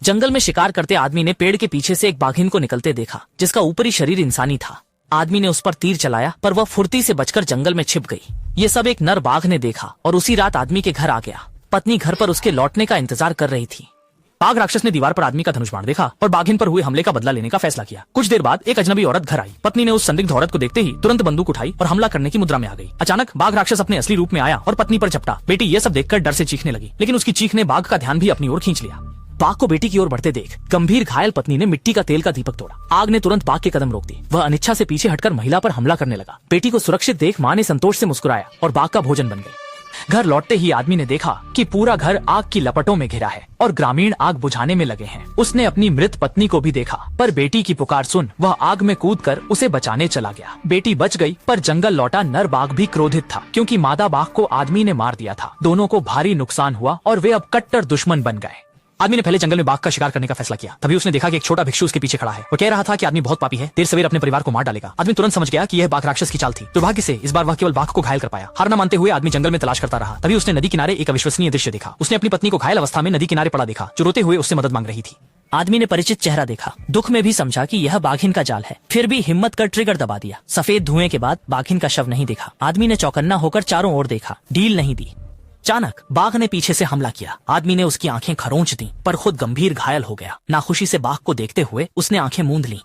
जंगल में शिकार करते आदमी ने पेड़ के पीछे से एक बाघिन को निकलते देखा जिसका ऊपरी शरीर इंसानी था। आदमी ने उस पर तीर चलाया पर वह फुर्ती से बचकर जंगल में छिप गई। ये सब एक नर बाघ ने देखा और उसी रात आदमी के घर आ गया। पत्नी घर पर उसके लौटने का इंतजार कर रही थी। बाघ राक्षस ने दीवार पर आदमी का धनुष बाण देखा और बाघिन पर हुए हमले का बदला लेने का फैसला किया। कुछ देर बाद एक अजनबी औरत घर आई। पत्नी ने उस संदिग्ध औरत को देखते ही तुरंत बंदूक उठाई और हमला करने की मुद्रा में आ गई। अचानक बाघ राक्षस अपने असली रूप में आया और पत्नी पर झपटा। बेटी ये सब देखकर डर से चीखने लगी, लेकिन उसकी चीख ने बाघ का ध्यान भी अपनी ओर खींच लिया। बाघ को बेटी की ओर बढ़ते देख गंभीर घायल पत्नी ने मिट्टी का तेल का दीपक तोड़ा। आग ने तुरंत बाघ के कदम रोक दी। वह अनिच्छा से पीछे हटकर महिला पर हमला करने लगा। बेटी को सुरक्षित देख मां ने संतोष से मुस्कुराया और बाघ का भोजन बन गई। घर लौटते ही आदमी ने देखा कि पूरा घर आग की लपटों में घिरा है और ग्रामीण आग बुझाने में लगे हैं। उसने अपनी मृत पत्नी को भी देखा, पर बेटी की पुकार सुन वह आग में कूदकर उसे बचाने चला गया। बेटी बच गई, पर जंगल लौटा नर बाघ भी क्रोधित था क्योंकि मादा बाघ को आदमी ने मार दिया था। दोनों को भारी नुकसान हुआ और वे अब कट्टर दुश्मन बन गए। आदमी ने पहले जंगल में बाघ का शिकार करने का फैसला किया। तभी उसने देखा कि एक छोटा भिक्षु उसके पीछे खड़ा है। वो कह रहा था कि आदमी बहुत पापी है, देर सवेर अपने परिवार को मार डालेगा। आदमी तुरंत समझ गया कि यह बाघ राक्षस की चाल थी। दुर्भाग्य से इस बार वह केवल बाघ को घायल कर पाया। हार न मानते हुए आदमी जंगल में तलाश करता रहा। तभी उसने नदी किनारे एक अविश्वसनीय दृश्य देखा। उसने अपनी पत्नी को घायल अवस्था में नदी किनारे पड़ा देखा, जो रोते हुए उससे मदद मांग रही थी। आदमी ने परिचित चेहरा देखा। दुख में भी समझा कि यह बाघिन का जाल है, फिर भी हिम्मत कर ट्रिगर दबा दिया। सफेद धुएं के बाद बाघिन का शव नहीं दिखा। आदमी ने चौकन्ना होकर चारों ओर देखा, ढील नहीं दी। अचानक बाघ ने पीछे से हमला किया। आदमी ने उसकी आंखें खरोंच दी, पर खुद गंभीर घायल हो गया। नाखुशी से बाघ को देखते हुए उसने आंखें मूंद ली।